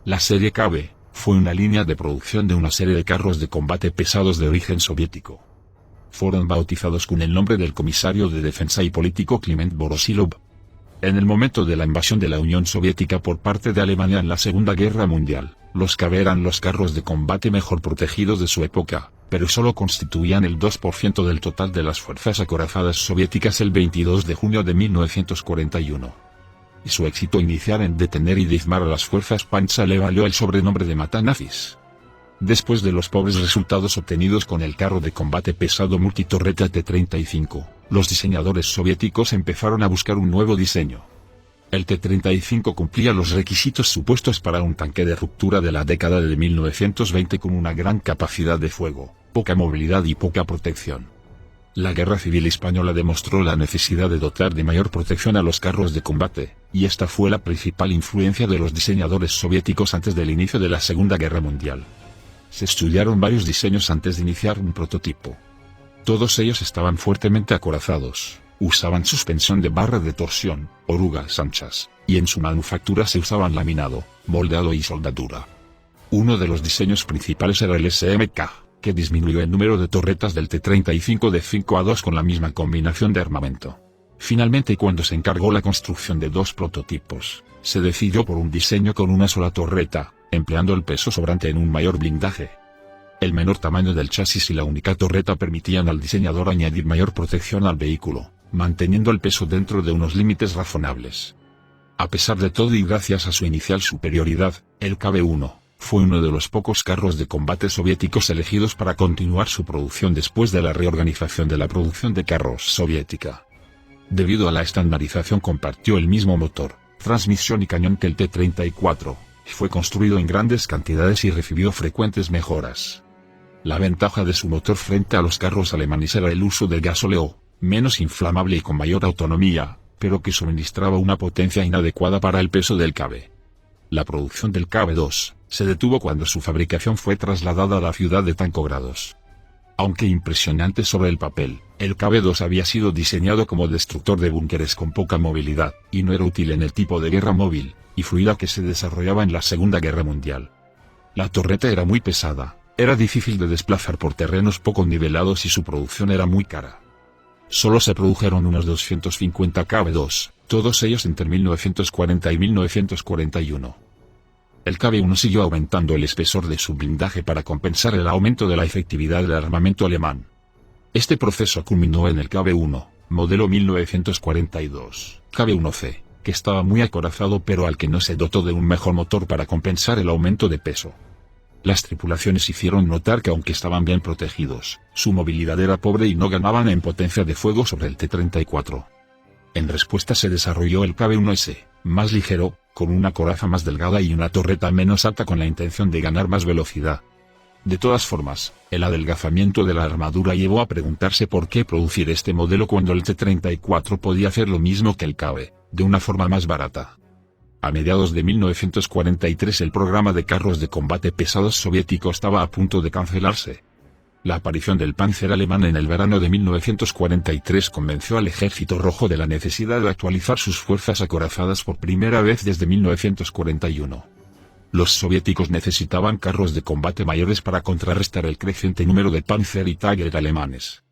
La serie KB fue una línea de producción de una serie de carros de combate pesados de origen soviético. Fueron bautizados con el nombre del comisario de defensa y político Kliment Voroshilov. En el momento de la invasión de la Unión Soviética por parte de Alemania en la Segunda Guerra Mundial, los KB eran los carros de combate mejor protegidos de su época, pero solo constituían el 2% del total de las fuerzas acorazadas soviéticas el 22 de junio de 1941. Y su éxito inicial en detener y diezmar a las fuerzas Panza le valió el sobrenombre de Matanazis. Después de los pobres resultados obtenidos con el carro de combate pesado multitorreta T-35, los diseñadores soviéticos empezaron a buscar un nuevo diseño. El T-35 cumplía los requisitos supuestos para un tanque de ruptura de la década de 1920 con una gran capacidad de fuego, poca movilidad y poca protección. La Guerra Civil Española demostró la necesidad de dotar de mayor protección a los carros de combate, y esta fue la principal influencia de los diseñadores soviéticos antes del inicio de la Segunda Guerra Mundial. Se estudiaron varios diseños antes de iniciar un prototipo. Todos ellos estaban fuertemente acorazados, usaban suspensión de barra de torsión, orugas anchas, y en su manufactura se usaban laminado, moldeado y soldadura. Uno de los diseños principales era el SMK, que disminuyó el número de torretas del T-35 de 5 a 2 con la misma combinación de armamento. Finalmente, cuando se encargó la construcción de dos prototipos, se decidió por un diseño con una sola torreta, empleando el peso sobrante en un mayor blindaje. El menor tamaño del chasis y la única torreta permitían al diseñador añadir mayor protección al vehículo, manteniendo el peso dentro de unos límites razonables. A pesar de todo y gracias a su inicial superioridad, el KB-1 fue uno de los pocos carros de combate soviéticos elegidos para continuar su producción después de la reorganización de la producción de carros soviética. Debido a la estandarización compartió el mismo motor, transmisión y cañón que el T-34. Fue construido en grandes cantidades y recibió frecuentes mejoras. La ventaja de su motor frente a los carros alemanes era el uso del gasóleo, menos inflamable y con mayor autonomía, pero que suministraba una potencia inadecuada para el peso del KB. La producción del KB-2 se detuvo cuando su fabricación fue trasladada a la ciudad de Tancogrados. Aunque impresionante sobre el papel, el KB-2 había sido diseñado como destructor de búnkeres con poca movilidad, y no era útil en el tipo de guerra móvil y fluida que se desarrollaba en la Segunda Guerra Mundial. La torreta era muy pesada, era difícil de desplazar por terrenos poco nivelados y su producción era muy cara. Solo se produjeron unos 250 KB-2, todos ellos entre 1940 y 1941. El KB-1 siguió aumentando el espesor de su blindaje para compensar el aumento de la efectividad del armamento alemán. Este proceso culminó en el KB-1, modelo 1942, KB-1C, que estaba muy acorazado pero al que no se dotó de un mejor motor para compensar el aumento de peso. Las tripulaciones hicieron notar que aunque estaban bien protegidos, su movilidad era pobre y no ganaban en potencia de fuego sobre el T-34. En respuesta se desarrolló el KB-1S, más ligero, con una coraza más delgada y una torreta menos alta con la intención de ganar más velocidad. De todas formas, el adelgazamiento de la armadura llevó a preguntarse por qué producir este modelo cuando el T-34 podía hacer lo mismo que el KB, de una forma más barata. A mediados de 1943 el programa de carros de combate pesados soviético estaba a punto de cancelarse. La aparición del Panzer alemán en el verano de 1943 convenció al Ejército Rojo de la necesidad de actualizar sus fuerzas acorazadas por primera vez desde 1941. Los soviéticos necesitaban carros de combate mayores para contrarrestar el creciente número de Panzer y Tiger alemanes.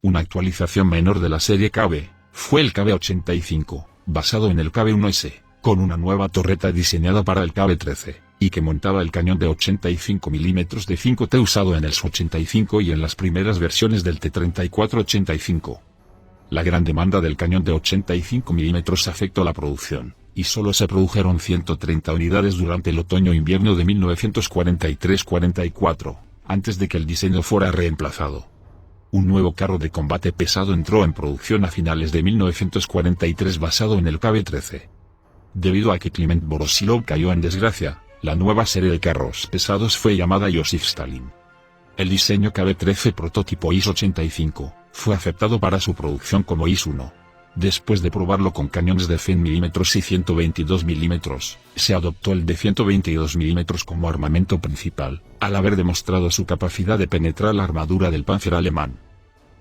Una actualización menor de la serie KB fue el KB-85, basado en el KB-1S, con una nueva torreta diseñada para el KB-13, y que montaba el cañón de 85 mm de 5T usado en el Su-85 y en las primeras versiones del T-34-85. La gran demanda del cañón de 85 mm afectó la producción, y solo se produjeron 130 unidades durante el otoño-invierno de 1943-44, antes de que el diseño fuera reemplazado. Un nuevo carro de combate pesado entró en producción a finales de 1943 basado en el KB-13. Debido a que Kliment Voroshilov cayó en desgracia, la nueva serie de carros pesados fue llamada Joseph Stalin. El diseño KB-13 prototipo IS-85 fue aceptado para su producción como IS-1. Después de probarlo con cañones de 100 mm y 122 mm, se adoptó el de 122 mm como armamento principal, al haber demostrado su capacidad de penetrar la armadura del Panzer alemán.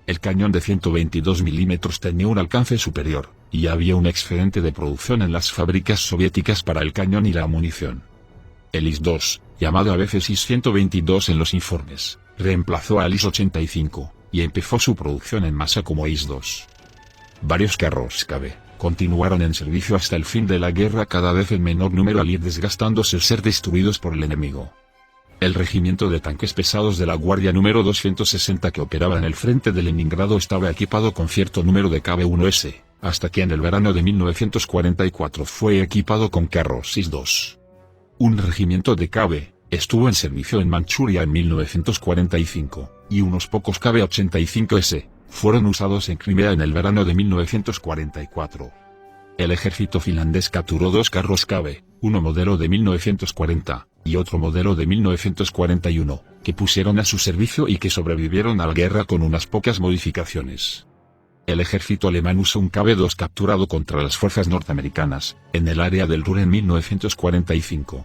El cañón de 122 mm tenía un alcance superior, y había un excedente de producción en las fábricas soviéticas para el cañón y la munición. El IS-2, llamado a veces IS-122 en los informes, reemplazó al IS-85, y empezó su producción en masa como IS-2. Varios carros Cabe continuaron en servicio hasta el fin de la guerra, cada vez en menor número al ir desgastándose o ser destruidos por el enemigo. El regimiento de tanques pesados de la Guardia número 260 que operaba en el frente de Leningrado estaba equipado con cierto número de Kb-1S, hasta que en el verano de 1944 fue equipado con carros IS-2. Un regimiento de Kb estuvo en servicio en Manchuria en 1945, y unos pocos Kb-85S fueron usados en Crimea en el verano de 1944. El ejército finlandés capturó dos carros Kb, uno modelo de 1940, y otro modelo de 1941, que pusieron a su servicio y que sobrevivieron a la guerra con unas pocas modificaciones. El ejército alemán usó un Kb-2 capturado contra las fuerzas norteamericanas, en el área del Ruhr en 1945.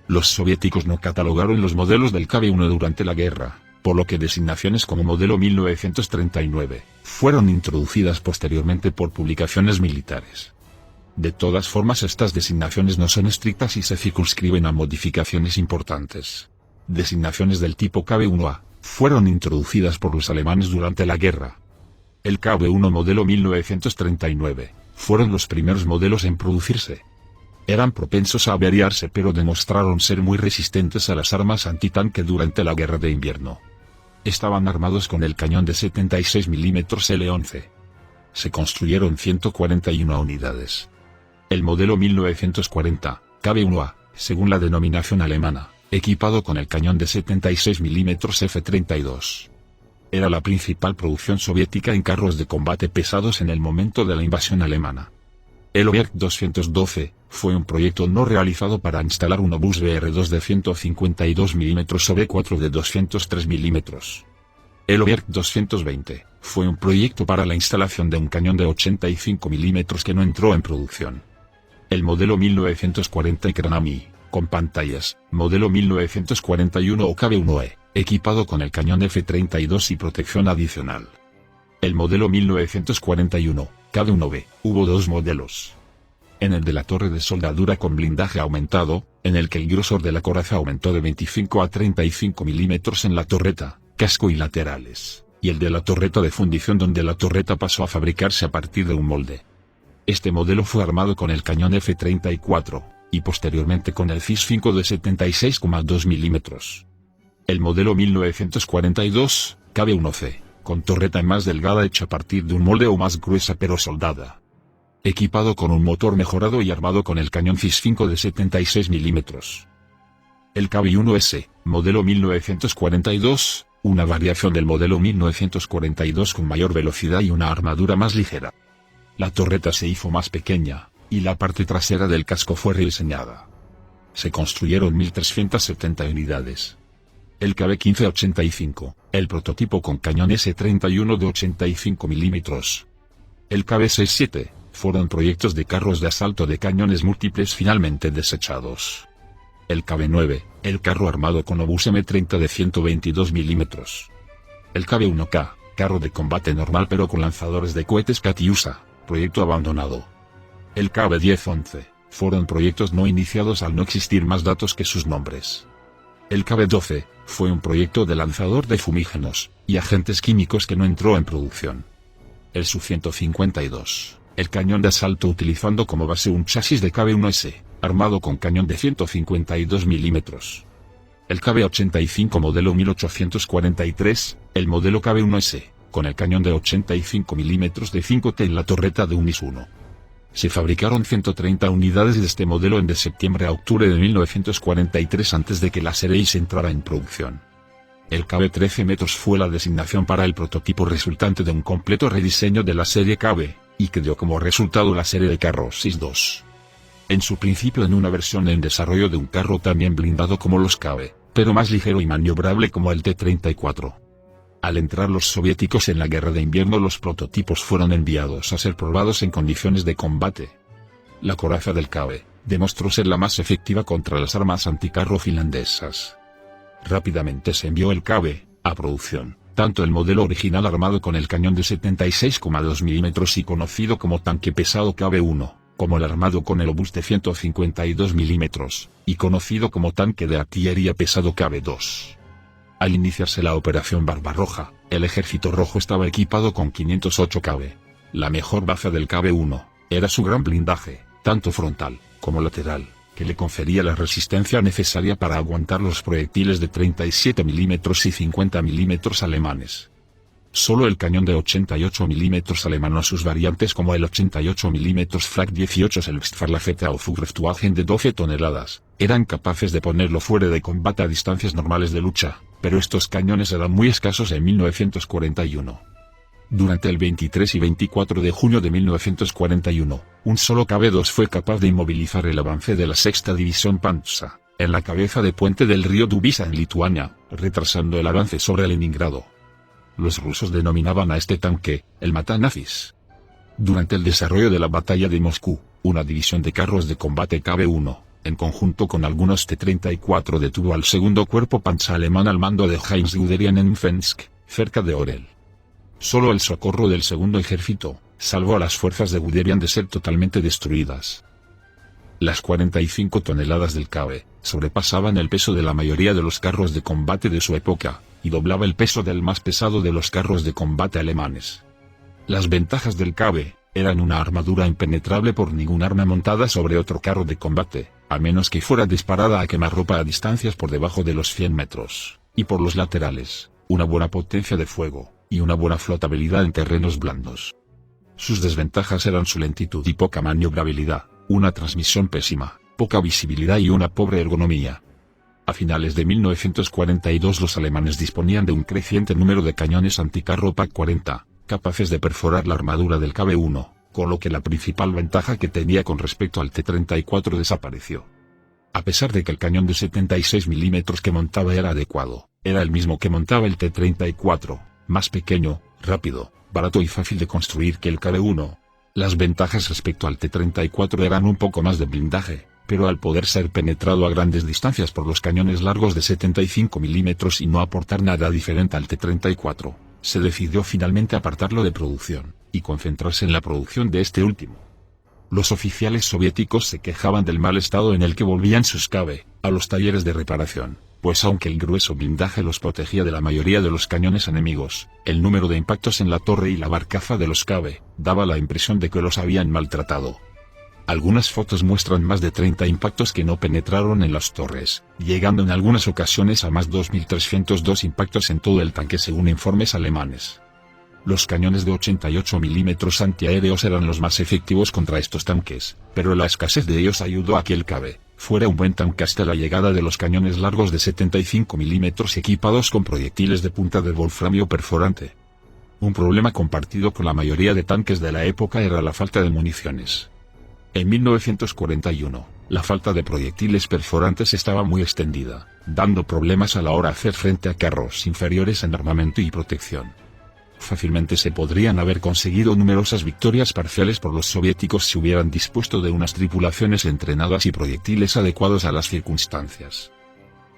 Los soviéticos no catalogaron los modelos del Kb-1 durante la guerra, por lo que designaciones como modelo 1939 fueron introducidas posteriormente por publicaciones militares. De todas formas, estas designaciones no son estrictas y se circunscriben a modificaciones importantes. Designaciones del tipo Kb-1A fueron introducidas por los alemanes durante la guerra. El Kb-1 modelo 1939 fueron los primeros modelos en producirse. Eran propensos a averiarse, pero demostraron ser muy resistentes a las armas antitanque durante la Guerra de Invierno. Estaban armados con el cañón de 76 mm L11. Se construyeron 141 unidades. El modelo 1940, Kb-1A, según la denominación alemana, equipado con el cañón de 76 mm F-32. Era la principal producción soviética en carros de combate pesados en el momento de la invasión alemana. El Objekt 212 fue un proyecto no realizado para instalar un obús BR-2 de 152 mm sobre 4 de 203 mm. El Objekt 220 fue un proyecto para la instalación de un cañón de 85 mm que no entró en producción. El modelo 1940 Kranami, con pantallas, modelo 1941 o Kb-1E, equipado con el cañón F-32 y protección adicional. El modelo 1941, Kb-1B, hubo dos modelos. En el de la torre de soldadura con blindaje aumentado, en el que el grosor de la coraza aumentó de 25 a 35 mm en la torreta, casco y laterales, y el de la torreta de fundición, donde la torreta pasó a fabricarse a partir de un molde. Este modelo fue armado con el cañón F-34, y posteriormente con el CIS-5 de 76,2 mm. El modelo 1942, Kb-1C, con torreta más delgada hecha a partir de un molde o más gruesa pero soldada. Equipado con un motor mejorado y armado con el cañón CIS-5 de 76 mm. El Kb-1S, modelo 1942, una variación del modelo 1942 con mayor velocidad y una armadura más ligera. La torreta se hizo más pequeña, y la parte trasera del casco fue rediseñada. Se construyeron 1.370 unidades. El Kb-1585, el prototipo con cañón S-31 de 85 mm. El Kb-67, fueron proyectos de carros de asalto de cañones múltiples finalmente desechados. El Kb-9, el carro armado con obús M30 de 122 mm. El Kb-1K, carro de combate normal pero con lanzadores de cohetes Katyusha, proyecto abandonado. El Kb-10-11, fueron proyectos no iniciados al no existir más datos que sus nombres. El Kb-12, fue un proyecto de lanzador de fumígenos y agentes químicos que no entró en producción. El Su-152, el cañón de asalto utilizando como base un chasis de Kb-1S, armado con cañón de 152 mm. El Kb-85 modelo 1843, el modelo Kb-1S, con el cañón de 85 mm de 5T en la torreta de un IS-1. Se fabricaron 130 unidades de este modelo de septiembre a octubre de 1943 antes de que la serie IS entrara en producción. El Kb-13 metros fue la designación para el prototipo resultante de un completo rediseño de la serie Kb, y que dio como resultado la serie de carros IS-2. En su principio en una versión en desarrollo de un carro también blindado como los Kb, pero más ligero y maniobrable como el T-34. Al entrar los soviéticos en la Guerra de Invierno, los prototipos fueron enviados a ser probados en condiciones de combate. La coraza del Kb demostró ser la más efectiva contra las armas anticarro finlandesas. Rápidamente se envió el Kb a producción, tanto el modelo original armado con el cañón de 76,2 mm y conocido como tanque pesado Kb-1, como el armado con el obús de 152 milímetros, y conocido como tanque de artillería pesado KB-2. Al iniciarse la Operación Barbarroja, el Ejército Rojo estaba equipado con 508 KB. La mejor baza del KB-1 era su gran blindaje, tanto frontal como lateral, que le confería la resistencia necesaria para aguantar los proyectiles de 37 milímetros y 50 milímetros alemanes. Solo el cañón de 88 milímetros alemán o sus variantes como el 88 milímetros Flak 18 Selbstverlaufete o Zugriffwagen de 12 toneladas, eran capaces de ponerlo fuera de combate a distancias normales de lucha, pero estos cañones eran muy escasos en 1941. Durante el 23 y 24 de junio de 1941, un solo KB-2 fue capaz de inmovilizar el avance de la 6ª División Panzer, en la cabeza de puente del río Dubisa en Lituania, retrasando el avance sobre Leningrado. Los rusos denominaban a este tanque, el Matanazis. Durante el desarrollo de la batalla de Moscú, una división de carros de combate KB-1, en conjunto con algunos T-34 detuvo al segundo cuerpo panzer alemán al mando de Heinz Guderian en Fensk, cerca de Orel. Solo el socorro del segundo ejército salvó a las fuerzas de Guderian de ser totalmente destruidas. Las 45 toneladas del KB sobrepasaban el peso de la mayoría de los carros de combate de su época, y doblaba el peso del más pesado de los carros de combate alemanes. Las ventajas del KB eran una armadura impenetrable por ningún arma montada sobre otro carro de combate, a menos que fuera disparada a quemarropa a distancias por debajo de los 100 metros, y por los laterales, una buena potencia de fuego, y una buena flotabilidad en terrenos blandos. Sus desventajas eran su lentitud y poca maniobrabilidad, una transmisión pésima, poca visibilidad y una pobre ergonomía. A finales de 1942 los alemanes disponían de un creciente número de cañones anticarro PaK-40, capaces de perforar la armadura del KB-1, con lo que la principal ventaja que tenía con respecto al T-34 desapareció. A pesar de que el cañón de 76 milímetros que montaba era adecuado, era el mismo que montaba el T-34, más pequeño, rápido, barato y fácil de construir que el KB-1. Las ventajas respecto al T-34 eran un poco más de blindaje, pero al poder ser penetrado a grandes distancias por los cañones largos de 75 milímetros y no aportar nada diferente al T-34, se decidió finalmente apartarlo de producción, y concentrarse en la producción de este último. Los oficiales soviéticos se quejaban del mal estado en el que volvían sus KB a los talleres de reparación, pues aunque el grueso blindaje los protegía de la mayoría de los cañones enemigos, el número de impactos en la torre y la barcaza de los KB daba la impresión de que los habían maltratado. Algunas fotos muestran más de 30 impactos que no penetraron en las torres, llegando en algunas ocasiones a más 2.302 impactos en todo el tanque según informes alemanes. Los cañones de 88 milímetros antiaéreos eran los más efectivos contra estos tanques, pero la escasez de ellos ayudó a que el KB fuera un buen tanque hasta la llegada de los cañones largos de 75 milímetros equipados con proyectiles de punta de wolframio perforante. Un problema compartido con la mayoría de tanques de la época era la falta de municiones. En 1941, la falta de proyectiles perforantes estaba muy extendida, dando problemas a la hora de hacer frente a carros inferiores en armamento y protección. Fácilmente se podrían haber conseguido numerosas victorias parciales por los soviéticos si hubieran dispuesto de unas tripulaciones entrenadas y proyectiles adecuados a las circunstancias.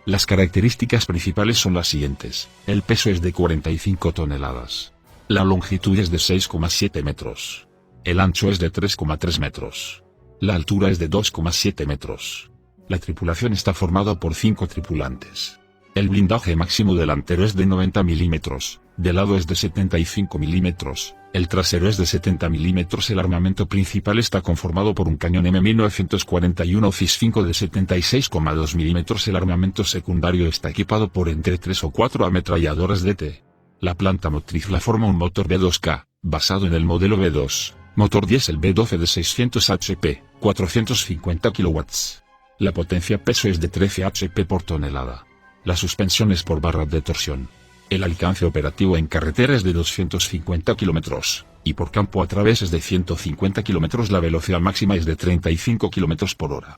Las características principales son las siguientes: el peso es de 45 toneladas. La longitud es de 6,7 metros. El ancho es de 3,3 metros. La altura es de 2,7 metros. La tripulación está formada por 5 tripulantes. El blindaje máximo delantero es de 90 milímetros, de lado es de 75 milímetros, el trasero es de 70 milímetros. El armamento principal está conformado por un cañón M1941 FIS-5 de 76,2 milímetros. El armamento secundario está equipado por entre 3 o 4 ametralladoras DT. La planta motriz la forma un motor B2K, basado en el modelo B2, motor diésel B12 de 600 HP, 450 kW. La potencia peso es de 13 HP por tonelada. La suspensión es por barra de torsión. El alcance operativo en carretera es de 250 km, y por campo a través es de 150 km. La velocidad máxima es de 35 km por hora.